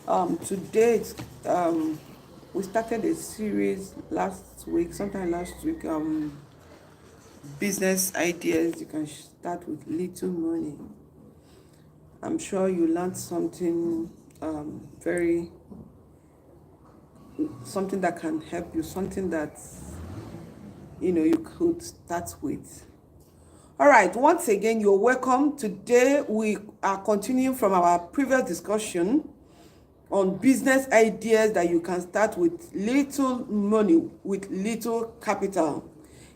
Today, we started a series sometime last week. Business ideas. You can start with little money. I'm sure you learned something very, something that can help you, something that you could start with. All right, once again, you're welcome. Today, we are continuing from our previous discussion on business ideas that you can start with little money, with little capital.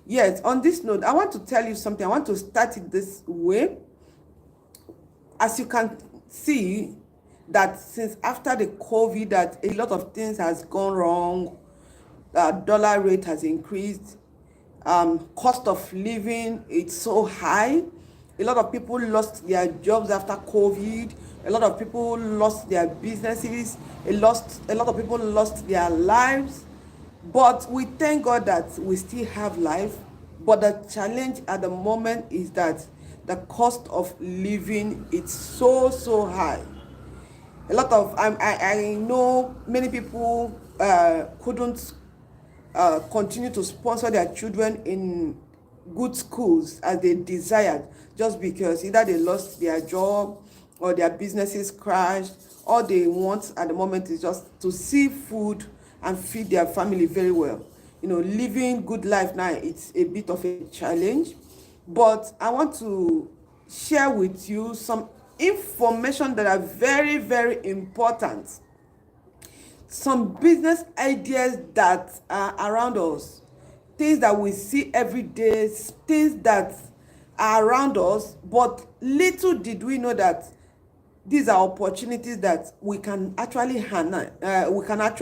Yes, on this note, I want to tell you something. I want to start it this way. As you can see, that since after the COVID, that a lot of things has gone wrong. Dollar rate has increased. Cost of living, it's so high. A lot of people lost their jobs after COVID. A lot of people lost their businesses. A lot of people lost their lives. But we thank God that we still have life. But the challenge at the moment is that the cost of living is so high. A lot of I know many people couldn't continue to sponsor their children in good schools as they desired, just because either they lost their job or their businesses crashed. All they want at the moment is just to see food and feed their family very well. Living good life now, it's a bit of a challenge. But I want to share with you some information that are very important, some business ideas that are around us, things that we see every day, things that are around us, but little did we know that these are opportunities that we can actually harness. We harness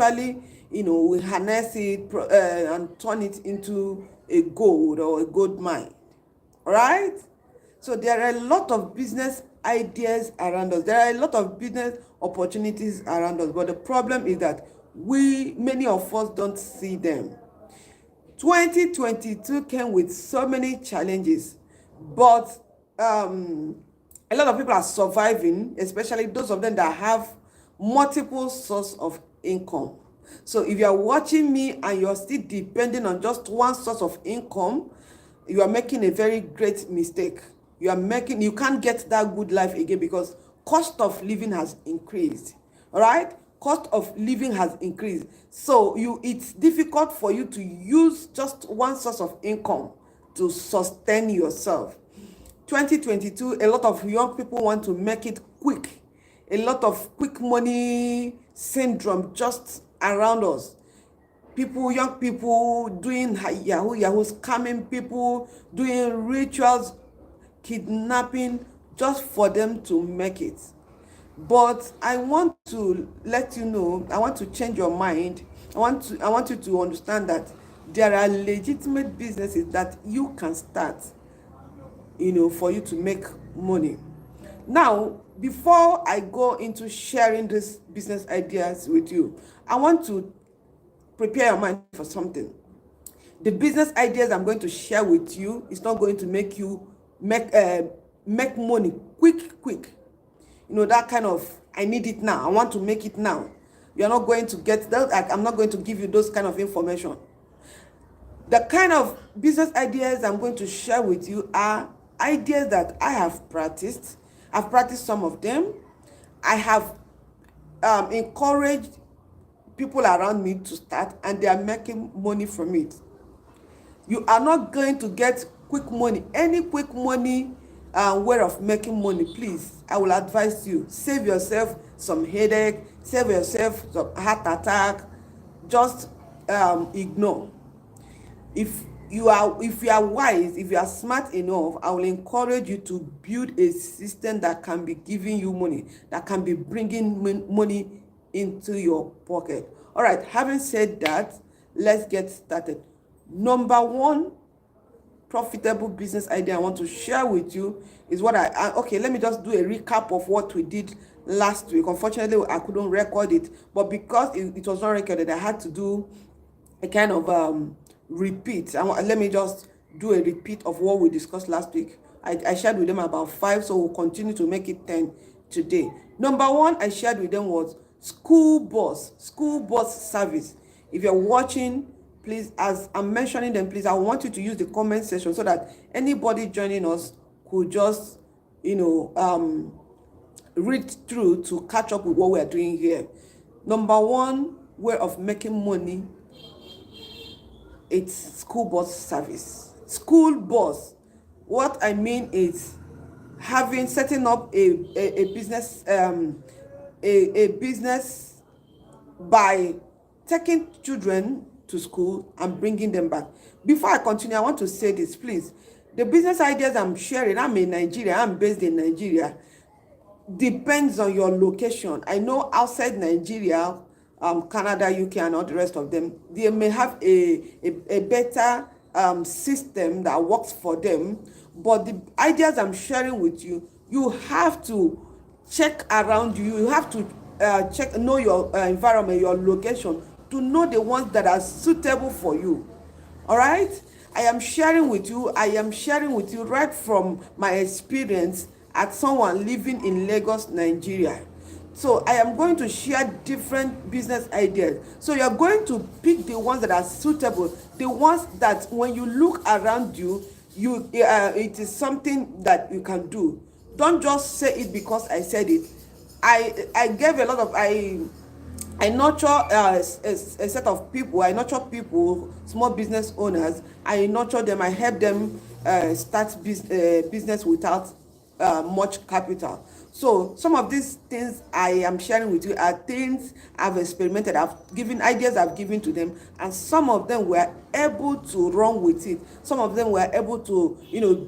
it and turn it into a gold or a gold mine, right? So there are a lot of business ideas around us. There are a lot of business opportunities around us, but the problem is that many of us don't see them. 2022 came with so many challenges, but a lot of people are surviving, especially those of them that have multiple source of income. So if you are watching me and you're still depending on just one source of income, you are making a very great mistake. You can't get that good life again, because cost of living has increased. All right, cost of living has increased. So it's difficult for you to use just one source of income to sustain yourself. 2022, a lot of young people want to make it quick. A lot of quick money syndrome just around us. Young people doing yahoo, scamming people, doing rituals, kidnapping, just for them to make it. But I want to let you know, I want to change your mind. I want you to understand that there are legitimate businesses that you can start, for you to make money. Now, before I go into sharing these business ideas with you, I want to prepare your mind for something. The business ideas I'm going to share with you is not going to make you make money quick. That kind of, I need it now, I want to make it now. You're not going to get that. I'm not going to give you those kind of information. The kind of business ideas I'm going to share with you are ideas that I have practiced. I've practiced some of them. I have encouraged people around me to start, and they are making money from it. You are not going to get quick money, any quick money way of making money. Please, I will advise you, save yourself some headache, save yourself some heart attack. Just ignore. If you are wise, if you are smart enough, I will encourage you to build a system that can be giving you money, that can be bringing money into your pocket. All right, having said that, let's get started. Number one profitable business idea I want to share with you is what okay, let me just do a recap of what we did last week. Unfortunately, I couldn't record it, but because it was not recorded, I had to do a kind of repeat. Let me just do a repeat of what we discussed last week. I shared with them about 5, so we'll continue to make it 10 today. Number one I shared with them was school bus service. If you're watching, please, as I'm mentioning them, please, I want you to use the comment section so that anybody joining us could just, read through to catch up with what we're doing here. Number one way of making money, it's school bus service. School bus, what I mean is setting up a business, a business by taking children to school and bringing them back. Before I continue, I want to say this, please. The business ideas I'm sharing, I'm in Nigeria, I'm based in Nigeria, depends on your location. I know outside Nigeria, Canada, UK, and all the rest of them, they may have a better system that works for them. But the ideas I'm sharing with you, you have to check around you. You have to know your environment, your location, to know the ones that are suitable for you. All right? I am sharing with you right from my experience as someone living in Lagos, Nigeria. So I am going to share different business ideas. So you're going to pick the ones that are suitable, the ones that when you look around you, it is something that you can do. Don't just say it because I said it. I gave a lot of I nurture a set of people. I nurture people, small business owners. I nurture them. I help them start business without much capital. So some of these things I am sharing with you are things I've experimented. I've given ideas I've given to them, and some of them were able to run with it. Some of them were able to,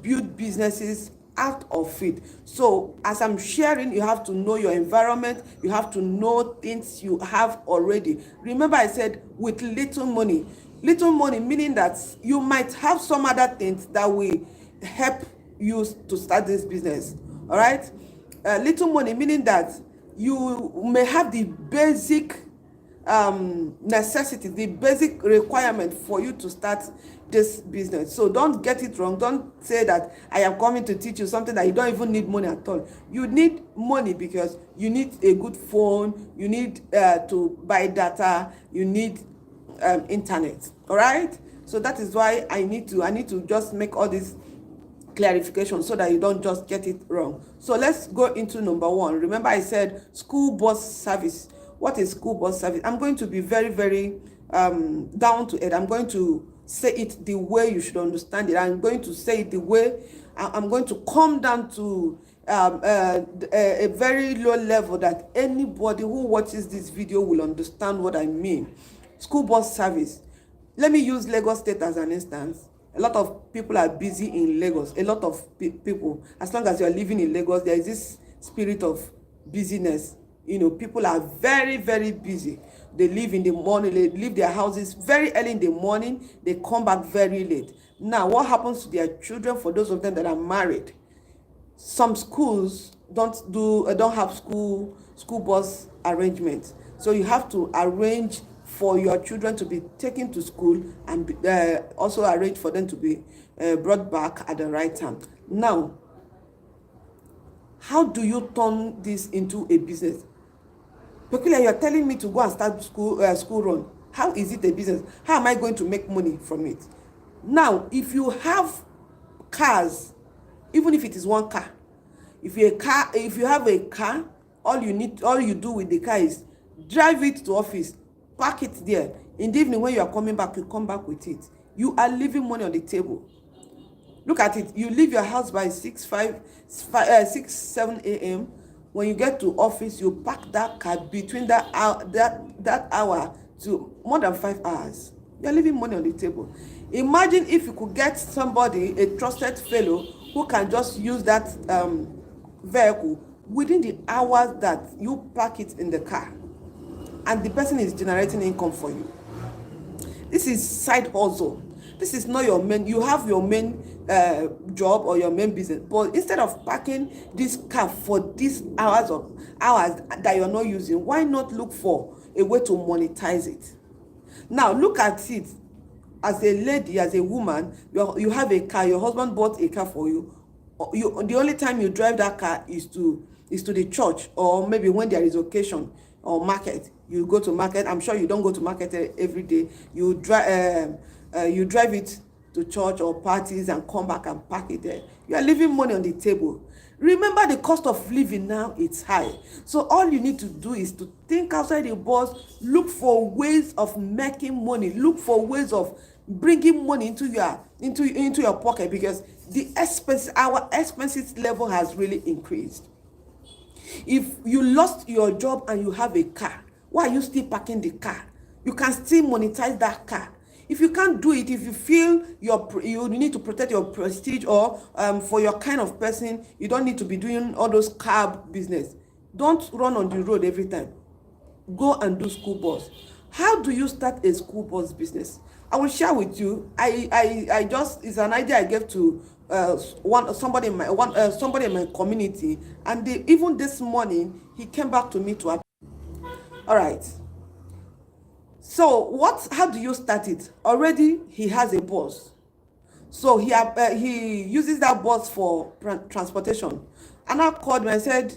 build businesses out of it. So as I'm sharing, you have to know your environment. You have to know things you have already. Remember, I said with little money meaning that you might have some other things that will help you to start this business. All right, little money meaning that you may have the basic necessity, the basic requirement for you to start this business. So don't get it wrong. Don't say that I am coming to teach you something that you don't even need money at all. You need money because you need a good phone, you need to buy data, you need internet. All right, so that is why I need to just make all this clarification so that you don't just get it wrong. So let's go into number one. Remember, I said school bus service. What is school bus service? I'm going to be very, very down to earth. I'm going to say it the way you should understand it. I'm going to say it the way I'm going to come down to a very low level that anybody who watches this video will understand what I mean. School bus service. Let me use Lagos State as an instance. A lot of people are busy in Lagos. A lot of people, as long as you are living in Lagos, there is this spirit of busyness. People are very, very busy. They leave in the morning, they leave their houses very early in the morning, they come back very late. Now, what happens to their children, for those of them that are married? Some schools don't have school bus arrangements. So you have to arrange for your children to be taken to school and also arrange for them to be brought back at the right time. Now, how do you turn this into a business? Peculiar, you're telling me to go and start school run. How is it a business? How am I going to make money from it? Now, if you have cars, even if it is one car, if you have a car, all you do with the car is drive it to office, park it there. In the evening when you are coming back, you come back with it. You are leaving money on the table. Look at it. You leave your house by 6, 7 a.m. When you get to office, you park that car between that hour to more than 5 hours. You're leaving money on the table. Imagine if you could get somebody, a trusted fellow, who can just use that vehicle within the hours that you park it in the car, and the person is generating income for you. This is side hustle. This is not your main. You have your main job or your main business, but instead of parking this car for these hours that you're not using, why not look for a way to monetize it? Now look at it as a lady, as a woman. You have a car. Your husband bought a car for you. The only time you drive that car is to the church, or maybe when there is occasion. or market. You go to market. I'm sure you don't go to market every day. You drive it to church or parties and come back and pack it there. You are leaving money on the table. Remember, the cost of living now, it's high. So all you need to do is to think outside the box, look for ways of making money, look for ways of bringing money into your pocket, because our expenses level has really increased. If you lost your job and you have a car, why are you still parking the car? You can still monetize that car. If you can't do it, if you feel you need to protect your prestige, or for your kind of person, you don't need to be doing all those cab business. Don't run on the road every time. Go and do school bus. How do you start a school bus business? I will share with you. I just, it's an idea I gave to somebody in my community, and even this morning he came back to me to. All right. So how do you start it? Already he has a bus. So he uses that bus for transportation. And I called me and said,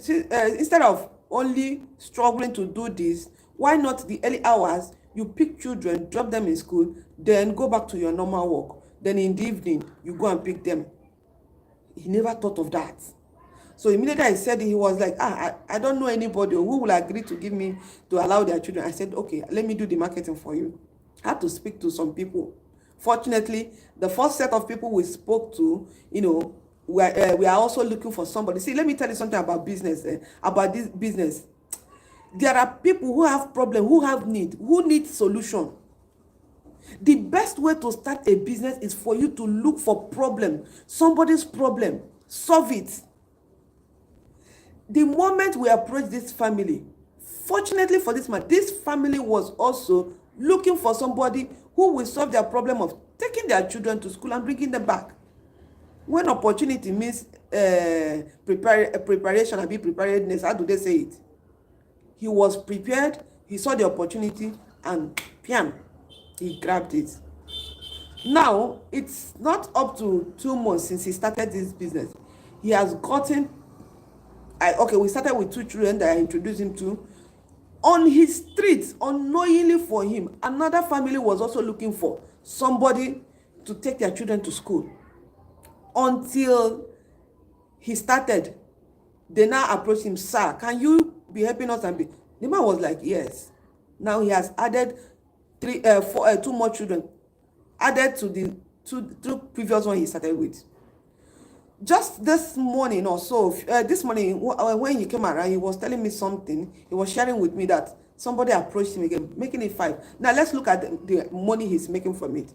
instead of only struggling to do this, why not the early hours, you pick children, drop them in school, then go back to your normal work. Then in the evening, you go and pick them. He never thought of that. So immediately I said, he was like, I don't know anybody who will agree to give me, to allow their children. I said, okay, let me do the marketing for you. I had to speak to some people. Fortunately, the first set of people we spoke to, we are also looking for somebody. See, let me tell you something about business, about this business. There are people who have problem, who need solution. The best way to start a business is for you to look for problem, somebody's problem, solve it. The moment we approached this family, fortunately for this man, this family was also looking for somebody who will solve their problem of taking their children to school and bringing them back. When opportunity means preparation and preparedness, how do they say it? He was prepared, he saw the opportunity, and piam, he grabbed it. Now, it's not up to 2 months since he started this business. He has gotten, we started with 2 children that I introduced him to. On his street, unknowingly for him, another family was also looking for somebody to take their children to school. Until he started, they now approached him, sir, can you be helping us? And the man was like, yes. Now he has added 2 more children, added to the two previous one he started with. Just this morning or so, this morning when he came around, he was telling me something. He was sharing with me that somebody approached him again, making it 5. Now let's look at the money he's making from it.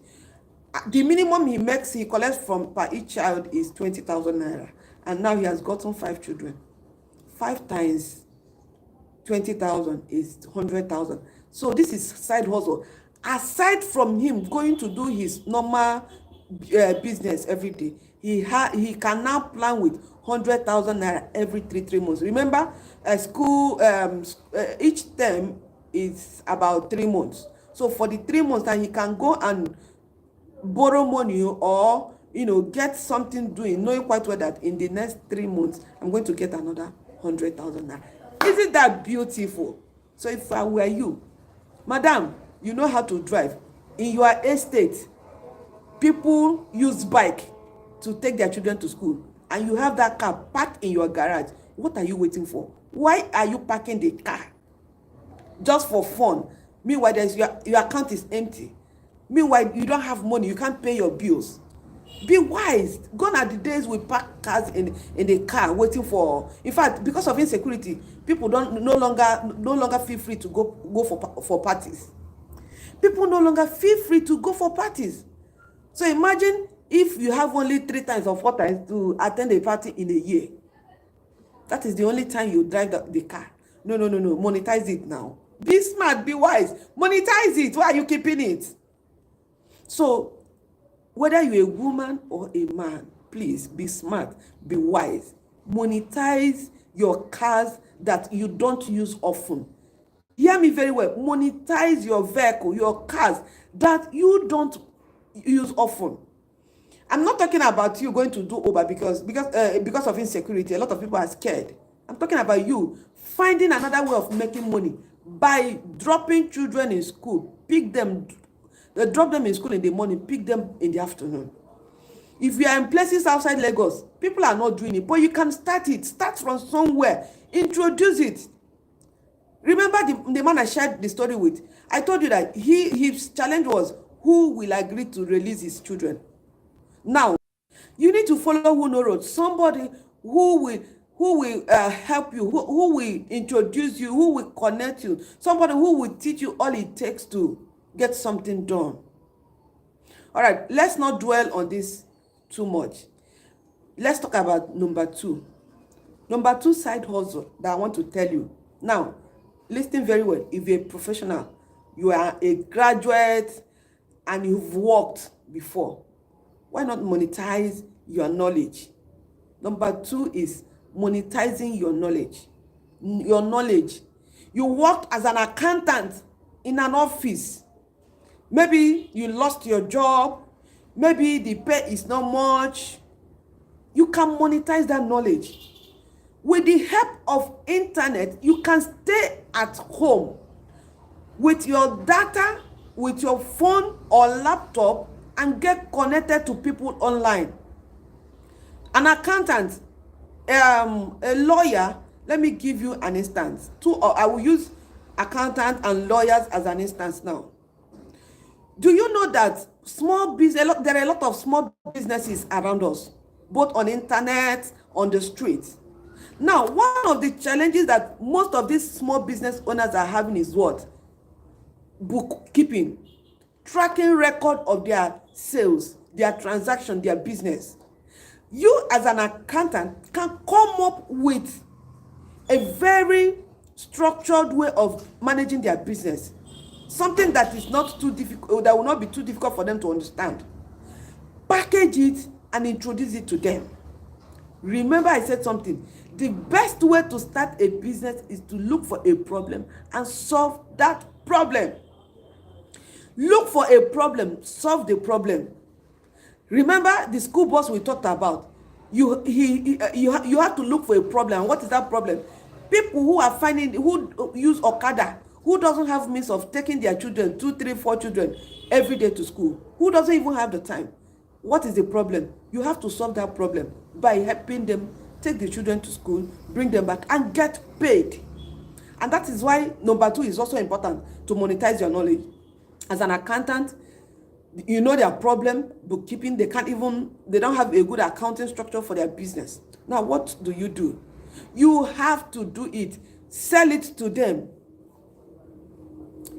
The minimum he collects from per each child is 20,000 naira, and now he has gotten 5 children. 5 times 20,000 is 100,000. So this is side hustle. Aside from him going to do his normal business every day, he can now plan with 100,000 naira every 3 months. Remember, school each term is about 3 months. So for the 3 months, then he can go and borrow money or get something doing, knowing quite well that in the next 3 months I'm going to get another 100,000 naira. Isn't that beautiful? So if I were you, madam, you know how to drive. In your estate, people use bike to take their children to school, and you have that car parked in your garage. What are you waiting for? Why are you parking the car? Just for fun. Meanwhile, your account is empty. Meanwhile, you don't have money. You can't pay your bills. Be wise. Gone are the days we park cars in the car waiting for. In fact, because of insecurity, people no longer feel free to go for parties. People no longer feel free to go for parties. So imagine if you have only 3 times or 4 times to attend a party in a year. That is the only time you drive the car. No. Monetize it now. Be smart, be wise. Monetize it. Why are you keeping it? So, whether you're a woman or a man, please be smart, be wise. Monetize your cars that you don't use often. Hear me very well. Monetize your vehicle, your cars that you don't use often. I'm not talking about you going to do Uber because of insecurity. A lot of people are scared. I'm talking about you finding another way of making money by dropping children in school. Drop them in school in the morning, pick them in the afternoon. If you are in places outside Lagos, people are not doing it, but you can start it. Start from somewhere. Introduce it. Remember the man I shared the story with? I told you that his challenge was, who will agree to release his children? Now, you need to follow who knows road. Somebody who will help you, who will introduce you, who will connect you, somebody who will teach you all it takes to get something done. All right, let's not dwell on this too much. Let's talk about number two. Number two side hustle that I want to tell you. Now, listen very well. If you're a professional, you are a graduate, and you've worked before, why not monetize your knowledge? Number two is monetizing your knowledge. Your knowledge. You worked as an accountant in an office. Maybe you lost your job. Maybe the pay is not much. You can monetize that knowledge. With the help of internet, you can stay at home with your data, with your phone or laptop, and get connected to people online. An accountant, a lawyer, let me give you an instance. I will use accountant and lawyers as an instance now. Do you know that there are a lot of small businesses around us, both on internet, on the streets? Now, one of the challenges that most of these small business owners are having is what? Bookkeeping, tracking record of their sales, their transaction, their business. You as an accountant can come up with a very structured way of managing their business. Something that is not too difficult, that will not be too difficult for them to understand. Package it and introduce it to them. Remember, I said something. The best way to start a business is to look for a problem and solve that problem. Look for a problem, solve the problem. Remember the school bus we talked about? You have to look for a problem. What is that problem? People who use Okada, who doesn't have means of taking their children, 2, 3, 4 children every day to school, who doesn't even have the time. What is the problem? You have to solve that problem by helping them take the children to school, bring them back, and get paid. And that is why number 2 is also important, to monetize your knowledge. As an accountant, you know their problem, bookkeeping, they don't have a good accounting structure for their business. Now, what do? You have to do it. Sell it to them.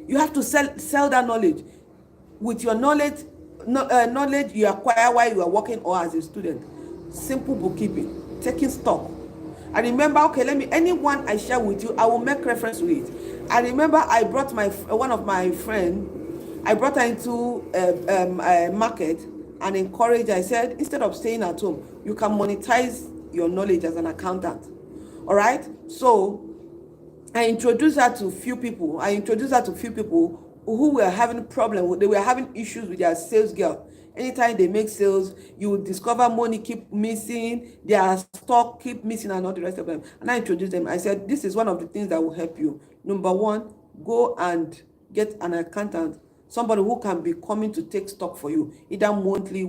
You have to sell that knowledge. With your knowledge you acquire while you are working or as a student. Simple bookkeeping, taking stock. I remember, anyone I share with you, I will make reference to it. I remember I brought one of my friends, I brought her into a market and encouraged her. I said, instead of staying at home, you can monetize your knowledge as an accountant. All right? So I introduced her to a few people. Who were having problems. They were having issues with their sales girl. Anytime they make sales, you will discover money keep missing, their stock keep missing, and all the rest of them. And I introduced them. I said, this is one of the things that will help you. Number 1, go and get an accountant, somebody who can be coming to take stock for you, either monthly,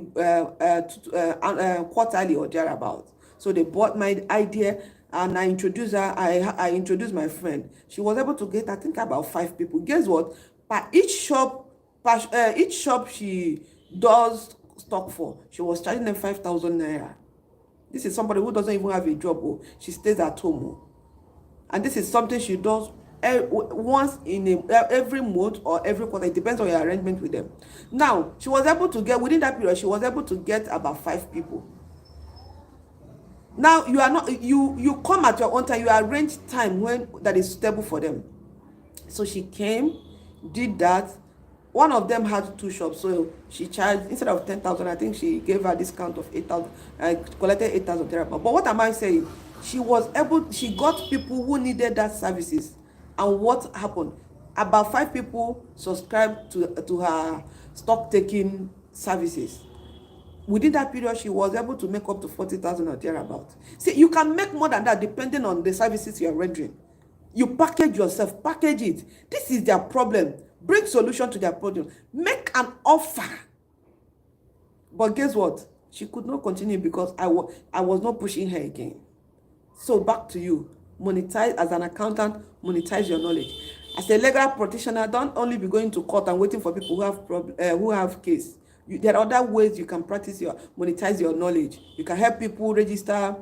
quarterly, or thereabouts. So they bought my idea, and I introduced her. I introduced my friend. She was able to get, I think, about 5 people. Guess what? Each shop she does stock for, she was charging them 5,000 naira. This is somebody who doesn't even have a job. She stays at home. And this is something she does once in every month or every quarter. It depends on your arrangement with them. Now, she was able to get, within that period, she was able to get about 5 people. Now, you come at your own time. You arrange time when that is suitable for them. So she came, did that. One of them had 2 shops, so she charged, instead of 10,000, I think she gave her a discount of 8,000. I collected 8,000 there. But what am I saying? She got people who needed that services. And what happened? About 5 people subscribed to her stock taking services. Within that period, she was able to make up to 40,000 or thereabout. See, you can make more than that depending on the services you are rendering. You package yourself, package it. This is their problem. Bring solution to their problem. Make an offer. But guess what? She could not continue because I was not pushing her again. So back to you. Monetize as an accountant, monetize your knowledge. As a legal practitioner, don't only be going to court and waiting for people who have case. There are other ways you can monetize your knowledge. You can help people register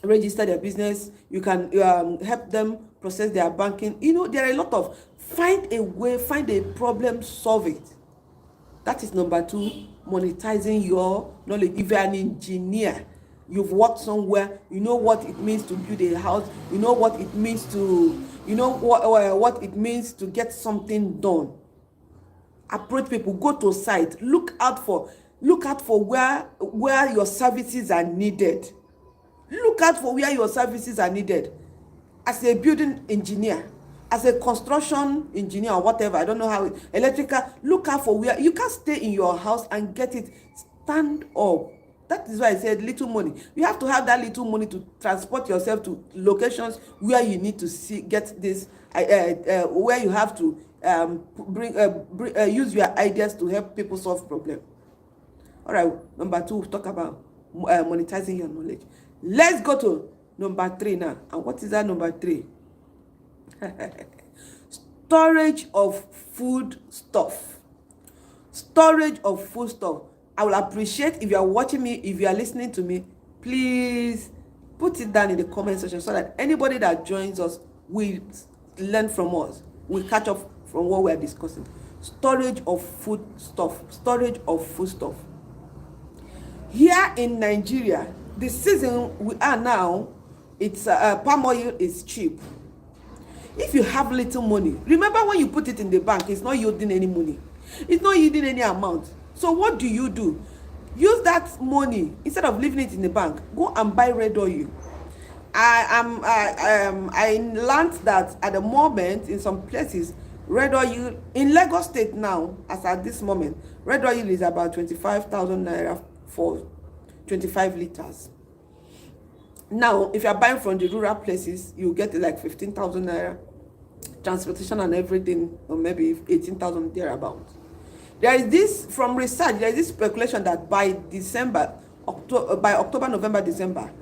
their business. You can help them process their banking. There are a lot of, find a way, find a problem, solve it. That is number 2, monetizing your knowledge. If you're an engineer, you've worked somewhere, you know what it means to build a house, you know what it means to, what it means to get something done. Approach people, go to site, look out for where your services are needed. Look out for where your services are needed. As a building engineer, as a construction engineer or whatever, I don't know how, electrical, look out for where you can stay in your house and get it. Stand up. That is why I said little money. You have to have that little money to transport yourself to locations where you need to get this, where you have to use your ideas to help people solve problems. All right, number 2, we'll talk about monetizing your knowledge. Let's go to number 3 now. And what is that number 3? Storage of food stuff. Storage of food stuff. I will appreciate if you are watching me, if you are listening to me, please put it down in the comment section so that anybody that joins us will learn from us, will catch up from what we are discussing. Storage of food stuff. Storage of food stuff. Here in Nigeria, the season we are now, it's palm oil is cheap. If you have little money, remember when you put it in the bank, it's not yielding any money. It's not yielding any amount. So what do? Use that money, instead of leaving it in the bank, go and buy red oil. I learned that at the moment in some places, red oil in Lagos State now, as at this moment, red oil is about 25,000 naira for 25 liters. Now, if you're buying from the rural places, you get like 15,000 naira, transportation and everything, or maybe 18,000 thereabouts. There is this, from research, there is this speculation that by October, November, December,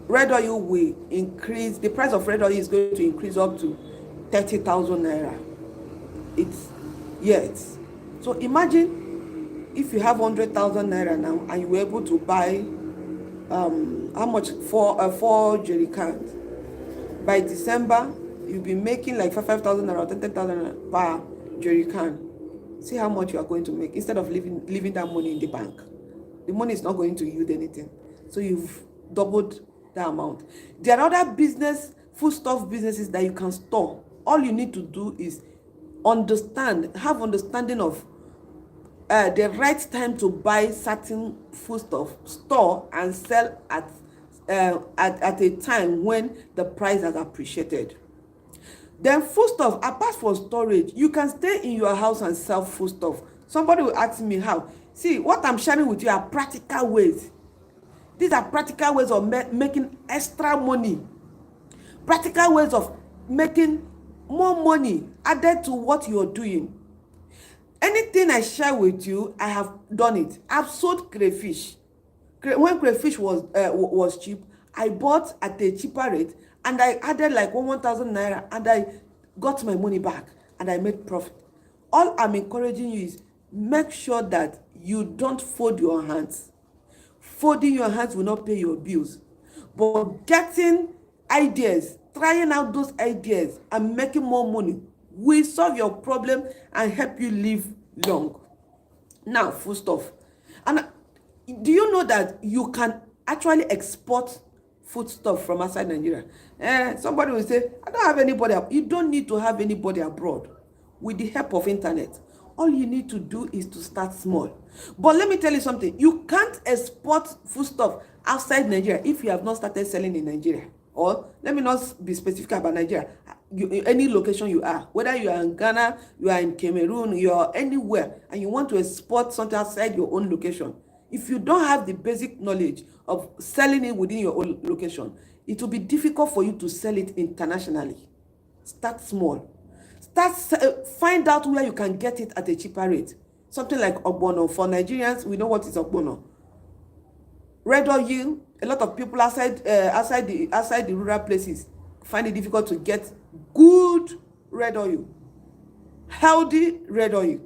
red oil will increase. The price of red oil is going to increase up to 30,000 naira. So imagine if you have 100,000 naira now and you were able to buy how much for 4 jerry cans. By December, you'll be making like 5,000 naira or 10,000 naira per jerry can. See how much you are going to make instead of leaving that money in the bank. The money is not going to yield anything. So you've doubled the amount. There are other foodstuff businesses that you can store. All you need to do is have understanding of the right time to buy certain foodstuff, store and sell at a time when the price has appreciated. Then foodstuff, apart from storage, you can stay in your house and sell foodstuff. Somebody will ask me how. See, what I'm sharing with you are practical ways. These are practical ways of making extra money. Practical ways of making more money added to what you're doing. Anything I share with you, I have done it. I've sold crayfish. When crayfish was cheap, I bought at a cheaper rate and I added like 1,000 naira and I got my money back and I made profit. All I'm encouraging you is make sure that you don't fold your hands. Folding your hands will not pay your bills. But getting ideas, trying out those ideas and making more money will solve your problem and help you live long. Now, foodstuff. And do you know that you can actually export foodstuff from outside Nigeria? Somebody will say, I don't have anybody. You don't need to have anybody abroad. With the help of internet, all you need to do is to start small. But let me tell you something. You can't export foodstuff outside Nigeria if you have not started selling in Nigeria. Or let me not be specific about Nigeria. Any location you are, whether you are in Ghana, you are in Cameroon, you are anywhere, and you want to export something outside your own location, if you don't have the basic knowledge of selling it within your own location, it will be difficult for you to sell it internationally. Start small. Find out where you can get it at a cheaper rate. Something like ogbono. For Nigerians, we know what is ogbono. Red oil, a lot of people outside the rural places find it difficult to get good red oil, healthy red oil.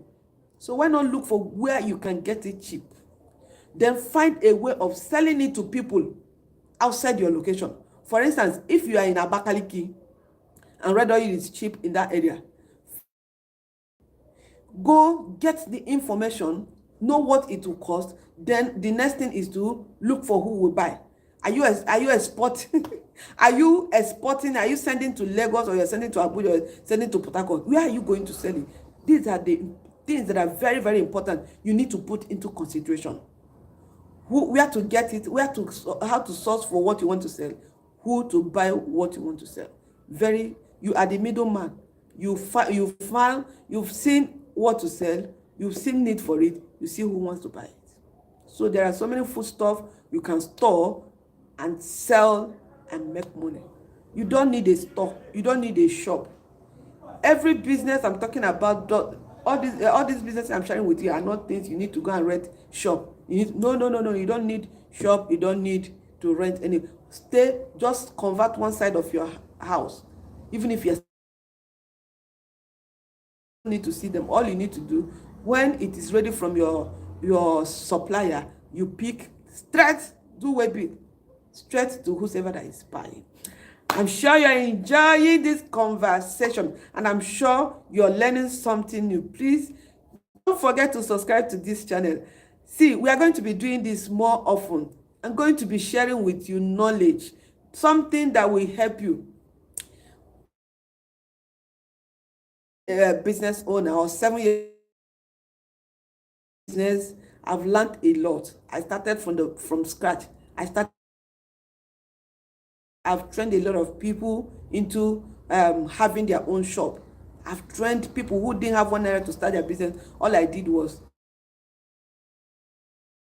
So why not look for where you can get it cheap? Then find a way of selling it to people outside your location. For instance, if you are in Abakaliki and red oil is cheap in that area, go get the information, know what it will cost. Then the next thing is to look for who will buy. Are you exporting? Are you exporting? Are you sending to Lagos, or you're sending to Abuja, or sending to Port Harcourt? Where are you going to sell it? These are the things that are very, very important. You need to put into consideration. Where to get it, how to source for what you want to sell, who to buy what you want to sell. You are the middleman. You've seen what to sell, you've seen need for it, you see who wants to buy it. So there are so many food stuff you can store and sell and make money. You don't need a store, you don't need a shop. Every business I'm talking about, all these businesses I'm sharing with you are not things you need to go and rent shop. No. You don't need shop, you don't need to rent any. Just convert one side of your house. Even if you need to see them, all you need to do, when it is ready from your supplier, you pick straight, do web straight to whoever that is buying. I'm sure you're enjoying this conversation, and I'm sure you're learning something new. Please don't forget to subscribe to this channel. See, we are going to be doing this more often. I'm going to be sharing with you knowledge, something that will help you. A business owner or 7 years business, I've learned a lot. I started from scratch. I've trained a lot of people into having their own shop. I've trained people who didn't have 1 naira to start their business. All I did was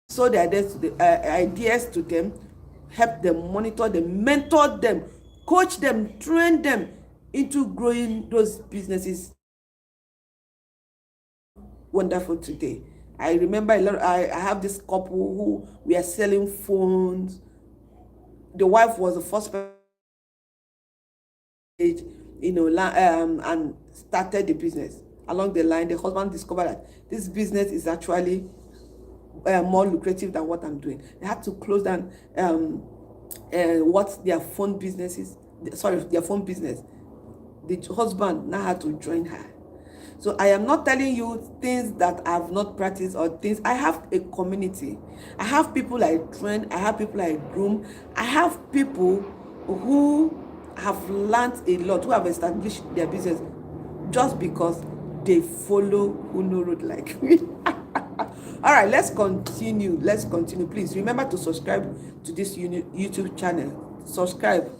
sold their ideas to them, help them, monitor them, mentor them, coach them, train them into growing those businesses. Wonderful today. I remember a lot. I have this couple who were selling phones. The wife was the first person, and started the business. Along the line, the husband discovered that this business is actually more lucrative than what I'm doing. They had to close down what their phone business is. Their phone business. The husband now had to join her. So I am not telling you things that I have not practiced or things. I have a community. I have people I train. I have people I groom. I have people who have learned a lot, who have established their business just because they follow who know road like me. All right, let's continue. Please remember to subscribe to this YouTube channel. Subscribe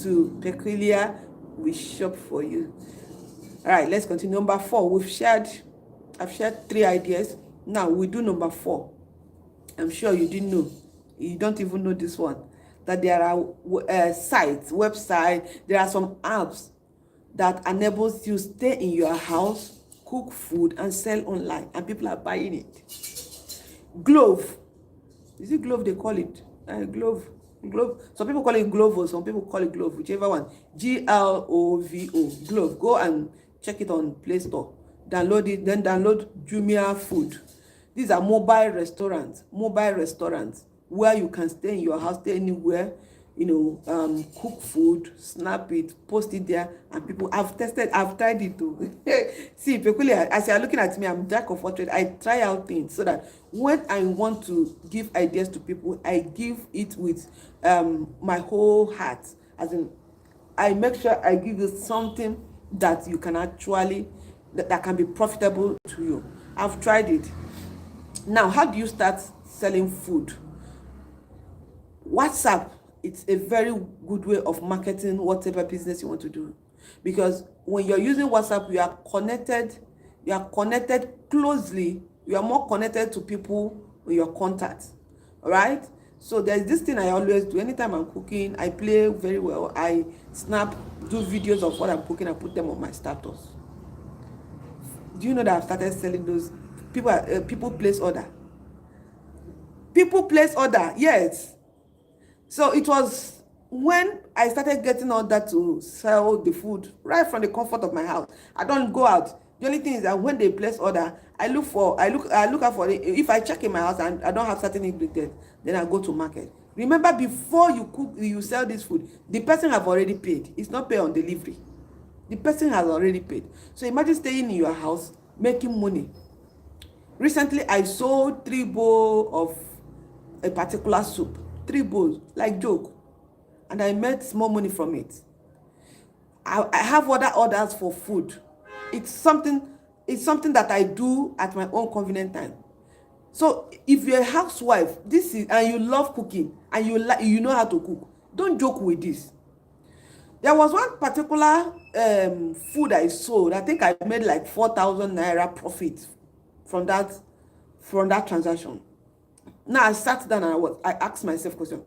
to Peculiar. We shop for you. All right, let's continue. Number 4, I've shared 3 ideas. Now we do number 4. I'm sure you didn't know. You don't even know this one. That there are websites, there are some apps that enables you stay in your house, cook food, and sell online, and people are buying it. Glove. Is it glove they call it? Glove. Some people call it Glovo, some people call it Glove, whichever one. Glovo. Glove. Go and check it on Play Store. Download it, then download Jumia Food. These are mobile restaurants where you can stay in your house, stay anywhere, cook food, snap it, post it there, and people. I've tried it too. See, Peculiar, as you are looking at me, I'm jack of all trades. I try out things so that when I want to give ideas to people, I give it with my whole heart. As in, I make sure I give you something that you can actually, that can be profitable to you. I've tried it. Now, how do you start selling food? WhatsApp, it's a very good way of marketing whatever business you want to do, because when you're using WhatsApp, you are connected closely. You are more connected to people with your contacts. All right, So there's this thing I always do. Anytime I'm cooking, I play very well. I snap, do videos of what I'm cooking and put them on my status. Do you know that I've started selling those? People place order. People place order, yes. So it was when I started getting order to sell the food right from the comfort of my house. I don't go out. The only thing is that when they place order, I look out for it. If I check in my house and I don't have certain ingredients, then I go to market. Remember, before you sell this food, the person have already paid. It's not pay on delivery. The person has already paid. So imagine staying in your house making money. Recently, I sold 3 bowls of a particular soup. 3 bowls, like joke. And I made small money from it. I have other orders for food. It's something that I do at my own convenient time. So if you're a housewife, and you love cooking and you know how to cook, don't joke with this. There was one particular food I sold. I think I made like 4,000 naira profit from that transaction. Now I sat down and I asked myself a question.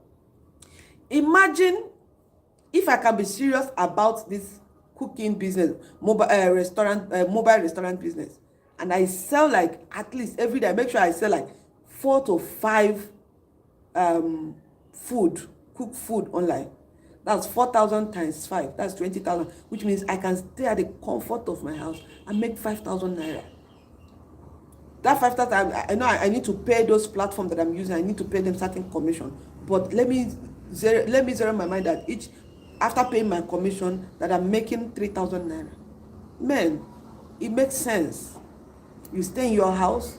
Imagine if I can be serious about this cooking business, mobile restaurant business, and I sell like at least every day. I make sure I sell like 4 to 5 cooked food online. That's 4,000 times 5. That's 20,000, which means I can stay at the comfort of my house and make 5,000 naira. That 5,000, I know I need to pay those platforms that I'm using. I need to pay them certain commission. But let me zero my mind that after paying my commission, that I'm making 3,000 naira. Man, it makes sense. You stay in your house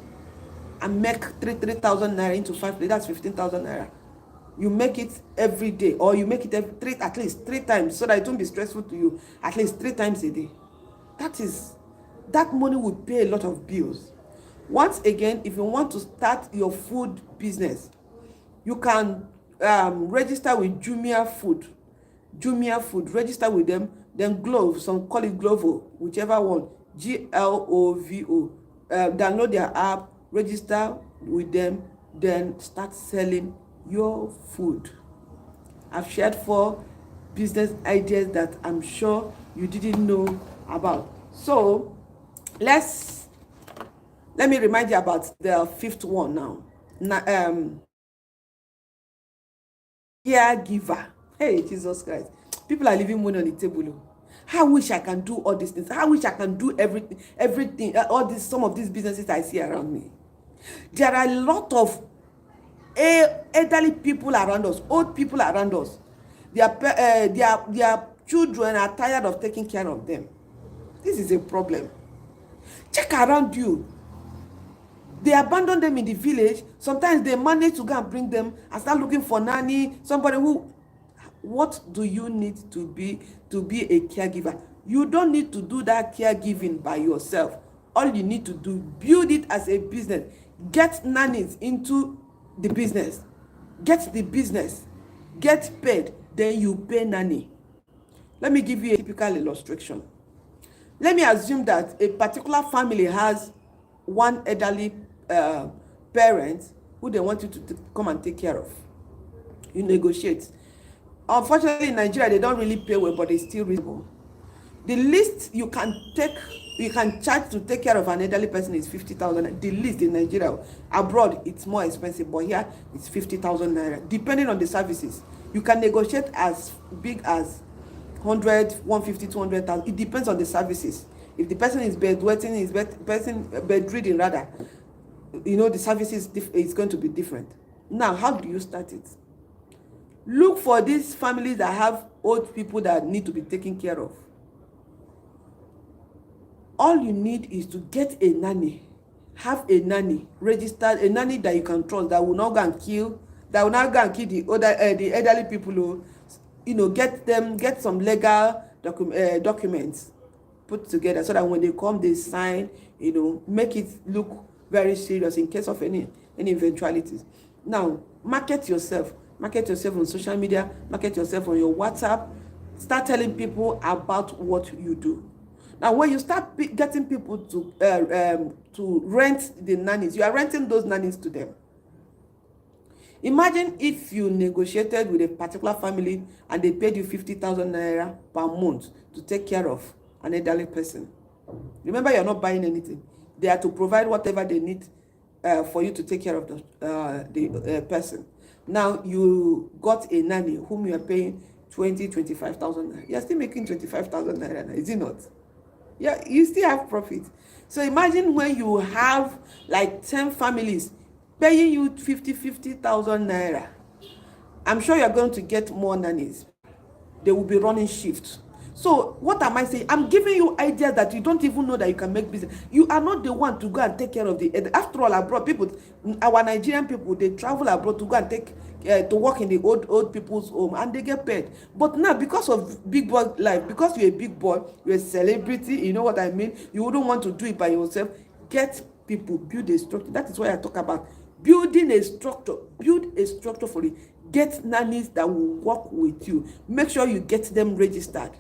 and make 3,000 naira into 5 days. That's 15,000 naira. You make it every day, or you make it at least 3 times, so that it won't be stressful to you. At least 3 times a day. That money will pay a lot of bills. Once again, if you want to start your food business, you can register with Jumia Food. Register with them. Then Glovo, some call it Glovo, whichever one. GLOVO. Download their app, register with them, then start selling your food. I've shared 4 business ideas that I'm sure you didn't know about. So let me remind you about the 5th one now. Caregiver. Hey, Jesus Christ. People are leaving money on the table. I wish I can do all these things. I wish I can do everything. Some of these businesses I see around me. There are a lot of elderly people around us, old people around us. Their children are tired of taking care of them. This is a problem. Check around you. They abandon them in the village. Sometimes they manage to go and bring them and start looking for nanny, somebody who. What do you need to be a caregiver? You don't need to do that caregiving by yourself. All you need to do, build it as a business. Get nannies into the business. Get the business. Get paid. Then you pay nanny. Let me give you a typical illustration. Let me assume that a particular family has one elderly parent who they want you to come and take care of. You negotiate. Unfortunately, in Nigeria, they don't really pay well, but it's still reasonable. The least you can charge to take care of an elderly person is 50,000. The least in Nigeria. Abroad, it's more expensive, but here it's 50,000 naira. Depending on the services, you can negotiate as big as 100, 150, 200,000. It depends on the services. If the person is bedridden, rather, the services is going to be different. Now, how do you start it? Look for these families that have old people that need to be taken care of. All you need is to get a nanny. Have a nanny registered, a nanny that you can trust, that will not go and kill the elderly people. Get some legal documents put together, so that when they come, they sign. Make it look very serious in case of any eventualities. Now, market yourself on social media, market yourself on your WhatsApp. Start telling people about what you do. Now, when you start getting people to rent the nannies, you are renting those nannies to them. Imagine if you negotiated with a particular family and they paid you 50,000 naira per month to take care of an elderly person. Remember, you're not buying anything. They are to provide whatever they need for you to take care of the person. Now, you got a nanny whom you are paying 25,000 naira. You're still making 25,000 naira, is it not? Yeah, you still have profit. So imagine when you have like 10 families paying you 50,000 naira. I'm sure you're going to get more nannies. They will be running shifts. So what am I saying? I'm giving you ideas that you don't even know that you can make business. You are not the one to go and take care of the. After all, abroad people, our Nigerian people, they travel abroad to go and take to work in the old people's home, and they get paid. But now, because of big boy life, because you're a big boy, you're a celebrity, you know what I mean. You wouldn't want to do it by yourself. Get people, build a structure. That is why I talk about building a structure. Build a structure for it. Get nannies that will work with you. Make sure you get them registered.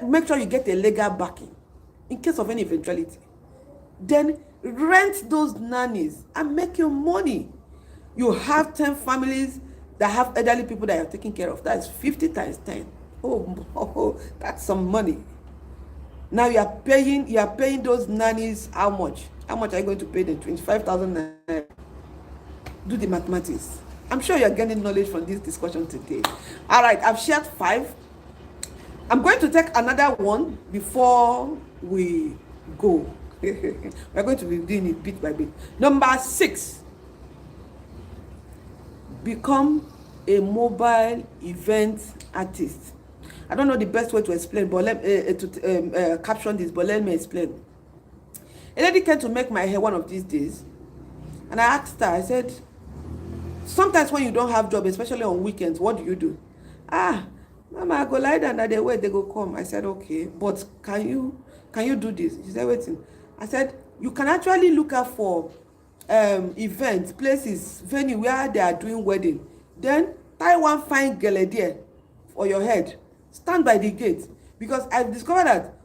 Make sure you get a legal backing in case of any eventuality. Then rent those nannies and make your money. You have 10 families that have elderly people that you're taking care of. That's 50 times 10. Oh, that's some money. Now you are paying those nannies how much? How much are you going to pay them? 25,000 naira. Do the mathematics. I'm sure you're getting knowledge from this discussion today. All right, I've shared 5. I'm going to take another one before we go. We're going to be doing it bit by bit. Number 6, become a mobile event artist. I don't know the best way to explain, but caption this, but let me explain. A lady came to make my hair one of these days, and I asked her, I said, sometimes when you don't have job, especially on weekends, what do you do? Mama, I go lie down and they wait, they go come. I said, okay, but can you do this? She said, waiting. I said, you can actually look out for events, places, venue where they are doing wedding. Then tie one fine gele there for your head. Stand by the gate. Because I've discovered that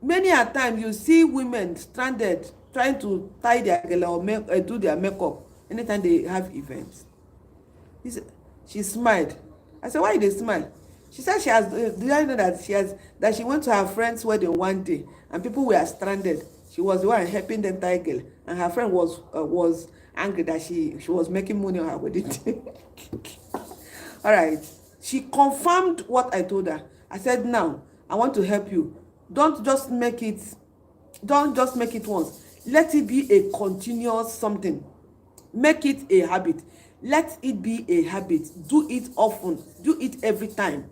many a time you see women stranded trying to tie their gele or do their makeup anytime they have events. She smiled. I said, why did they smile? She said she has, do I know that she went to her friend's wedding one day and people were stranded. She was the one helping them tie girl, and her friend was angry that she was making money on her wedding day. All right. She confirmed what I told her. I said, now, I want to help you. Don't just make it once. Let it be a continuous something. Make it a habit. Let it be a habit. Do it often. Do it every time.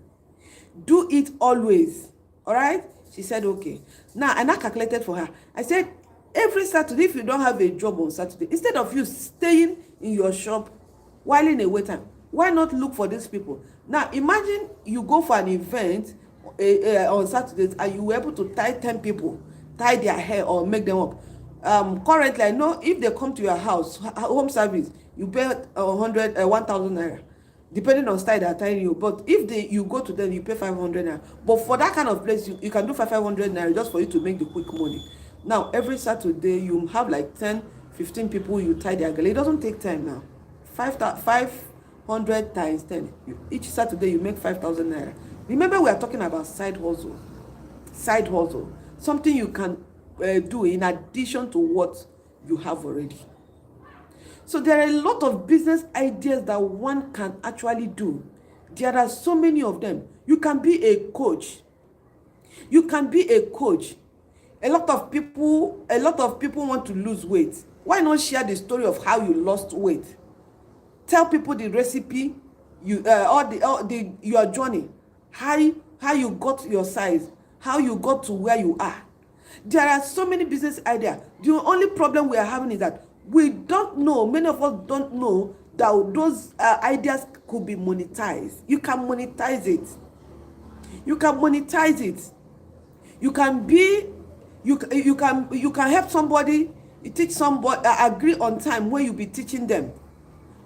Do it always. All right? She said, okay. Now, and I calculated for her. I said, every Saturday, if you don't have a job on Saturday, instead of you staying in your shop while in a wait time, why not look for these people? Now, imagine you go for an event on Saturdays and you were able to tie 10 people, tie their hair or make them up. Currently, I know if they come to your house, home service, you pay 1,000 naira. Depending on style they are tying you, but if you go to them, you pay 500 naira. But for that kind of place, you can do 500 naira just for you to make the quick money. Now, every Saturday, you have like 10, 15 people you tie their girl. It doesn't take time now. 500 times 10. Each Saturday, you make 5,000 naira. Remember, we are talking about side hustle. Side hustle. Something you can do in addition to what you have already. So there are a lot of business ideas that one can actually do. There are so many of them. You can be a coach. You can be a coach. A lot of people want to lose weight. Why not share the story of how you lost weight? Tell people the recipe, your journey, how you got your size, how you got to where you are. There are so many business ideas. The only problem we are having is that we don't know, many of us don't know that those ideas could be monetized. You can monetize it. You can monetize it. You can help somebody, you teach somebody, agree on time when you be teaching them.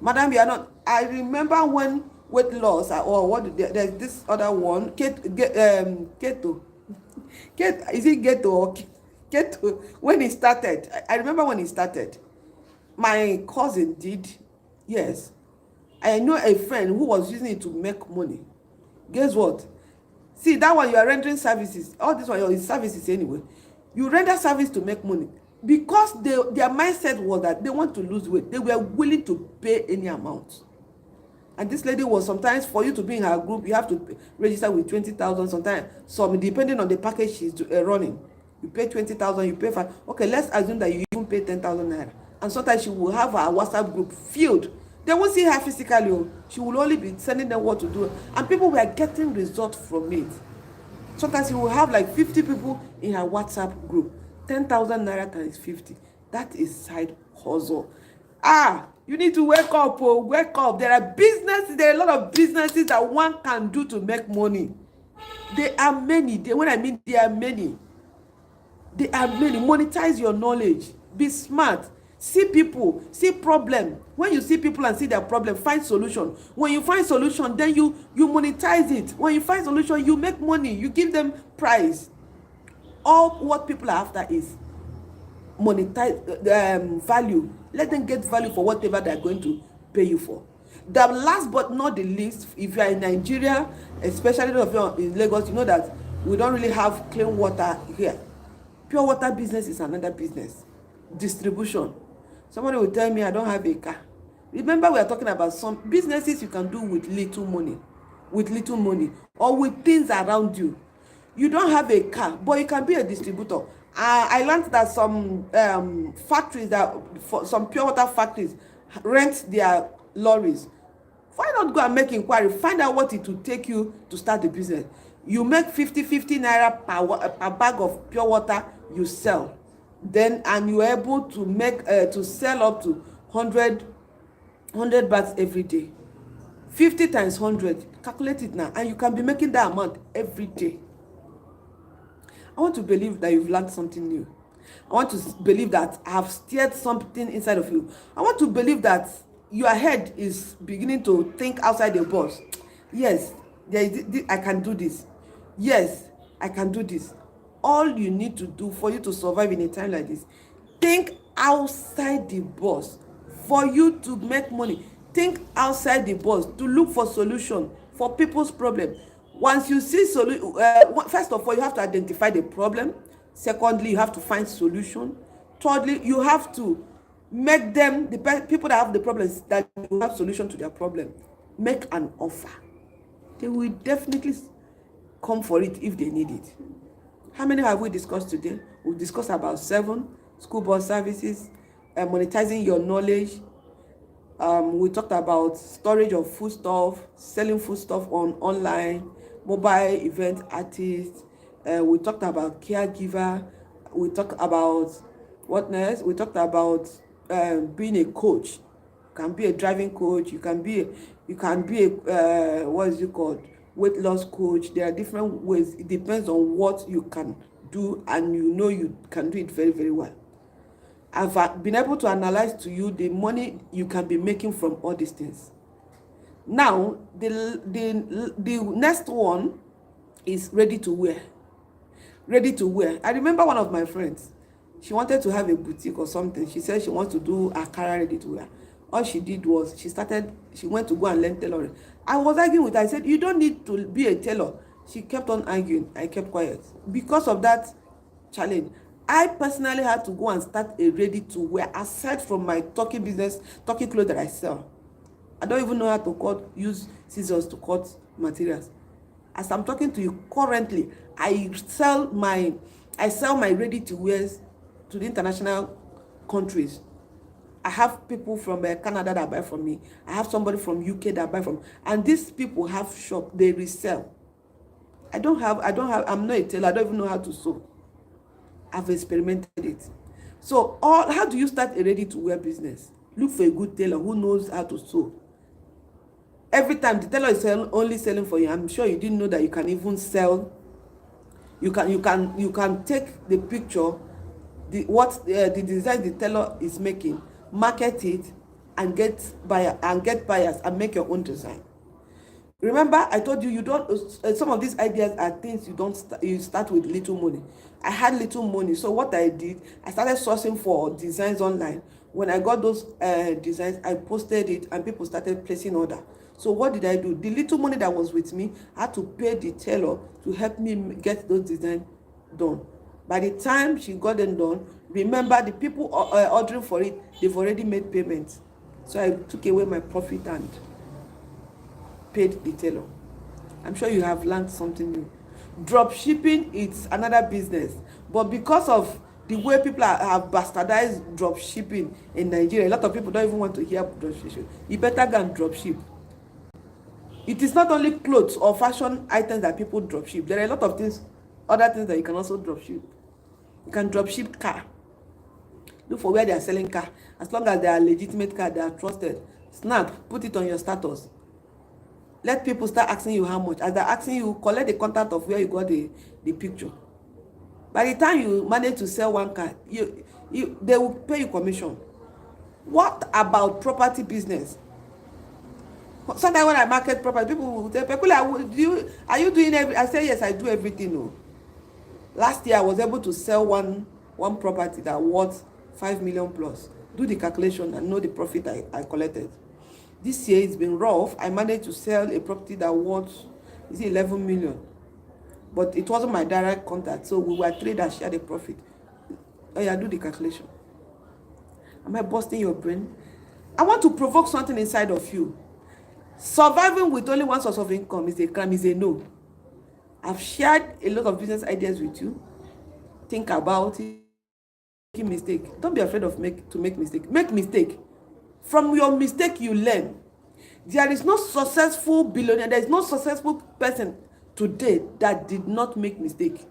Madam, you are not. I remember when weight loss there's this other one, keto. Is it keto or keto? When it started, I remember when it started. My cousin did Yes. I know a friend who was using it to make money. Guess what? See, that one you are rendering services. All this one is services anyway. You render service to make money. Because their mindset was that they want to lose weight. They were willing to pay any amount. And this lady was, sometimes for you to be in her group, you have to register with 20,000. Sometimes, some depending on the package she's running, you pay 20,000, you pay 5. Okay, let's assume that you even pay 10,000 naira. And sometimes she will have her WhatsApp group filled. They won't see her physically. She will only be sending them what to do. And people were getting results from it. Sometimes you will have like 50 people in her WhatsApp group. 10,000 naira times 50. That is side hustle. You need to wake up, wake up. There are a lot of businesses that one can do to make money. There are many. When I mean there are many. There are many. Monetize your knowledge. Be smart. See people, see problem. When you see people and see their problem, find solution. When you find solution, then you monetize it. When you find solution, you make money. You give them price. All what people are after is monetize value. Let them get value for whatever they are going to pay you for. The last but not the least, if you are in Nigeria, especially if you are in Lagos, you know that we don't really have clean water here. Pure water business is another business. Distribution. Somebody will tell me I don't have a car. Remember, we are talking about some businesses you can do with little money, or with things around you. You don't have a car, but you can be a distributor. I learned that some factories, some pure water factories, rent their lorries. Why not go and make inquiry? Find out what it will take you to start the business. You make 50 naira per bag of pure water you sell. Then, and you are able to make to sell up to 100 bags every day. 50 times 100, calculate it now, and you can be making that amount every day. I want to believe that you've learned something new. I want to believe that I have stirred something inside of you. I want to believe that your head is beginning to think outside the box. Yes, I can do this. Yes, I can do this. All you need to do for you to survive in a time like this, think outside the box. For you to make money, think outside the box to look for solution for people's problem. Once you see first of all, you have to identify the problem. Secondly, you have to find solution. Thirdly, you have to make them, the people that have the problems, that you have solution to their problem, make an offer. They will definitely come for it if they need it. How many have we discussed today? We've discussed about 7 school bus services, monetizing your knowledge. We talked about storage of foodstuff, selling foodstuff online, mobile event artists. We talked about caregiver. We talked about what next? We talked about being a coach. You can be a driving coach. You can be a what is it called? Weight loss coach. There are different ways. It depends on what you can do, and you can do it very, very well. I've been able to analyze to you the money you can be making from all these things. Now, the next one is ready to wear. Ready to wear. I remember one of my friends. She wanted to have a boutique or something. She said she wants to do Akara ready to wear. All she did was she went to go and learn tailoring. I was arguing with her. I said, you don't need to be a tailor. She kept on arguing. I kept quiet. Because of that challenge, I personally had to go and start a ready to wear, aside from my talking business, talking clothes that I sell. I don't even know how to use scissors to cut materials. As I'm talking to you currently, I sell my ready to wears to the international countries. I have people from Canada that buy from me. I have somebody from UK that buy from me. And these people have shop, they resell. I'm not a tailor. I don't even know how to sew. I've experimented it. So how do you start a ready to wear business? Look for a good tailor who knows how to sew. Every time the tailor is only selling for you, I'm sure you didn't know that you can even sell. You can take the picture, the design the tailor is making, market it, and get buyers and make your own design. Remember, I told you some of these ideas are things you start with little money. I had little money, so what I did, I started sourcing for designs online. When I got those designs, I posted it and people started placing order. So what did I do? The little money that was with me, I had to pay the tailor to help me get those designs done. By the time she got them done, remember the people ordering for it, they've already made payments. So I took away my profit and paid the tailor. I'm sure you have learned something new. Drop shipping is another business, but because of the way people have bastardized drop shipping in Nigeria, a lot of people don't even want to hear drop shipping. You better go and drop ship. It is not only clothes or fashion items that people drop ship. There are a lot of things, other things that you can also drop ship. You can drop ship car. Look for where they are selling car. As long as they are legitimate car, they are trusted. Snap, put it on your status. Let people start asking you how much. As they're asking you, collect the contact of where you got the picture. By the time you manage to sell one car, they will pay you commission. What about property business? Sometimes when I market property, people will say, Pekula, are you doing everything? I say, yes, I do everything. No. Last year, I was able to sell one property that worth 5 million plus. Do the calculation and know the profit I collected. This year, it's been rough. I managed to sell a property that worth 11 million. But it wasn't my direct contact, so we were three that shared the profit. Oh yeah, do the calculation. Am I busting your brain? I want to provoke something inside of you. Surviving with only one source of income is a crime, is a no. I've shared a lot of business ideas with you. Think about it. Make a mistake. Don't be afraid of make mistake. Make mistake. From your mistake, you learn. There is no successful billionaire. There is no successful person today that did not make mistake.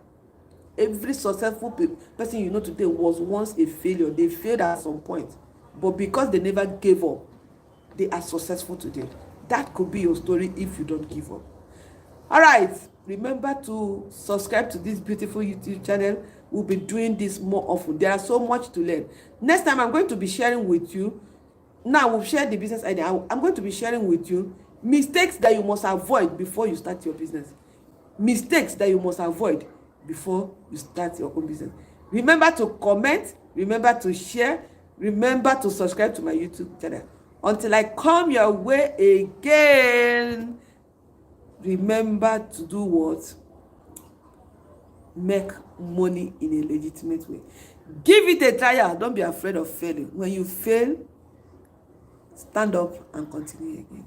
Every successful person you know today was once a failure. They failed at some point, but because they never gave up, they are successful today. That could be your story if you don't give up. All right, remember to subscribe to this beautiful YouTube channel. We'll be doing this more often. There are so much to learn. Next time, I'm going to be sharing with you. Now we've shared the business idea. I'm going to be sharing with you mistakes that you must avoid before you start your business. Mistakes that you must avoid before you start your own business. Remember to comment, remember to share, remember to subscribe to my YouTube channel. Until I come your way again, remember to do what? Make money in a legitimate way. Give it a trial. Don't be afraid of failing. When you fail, stand up and continue again.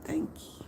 Thank you.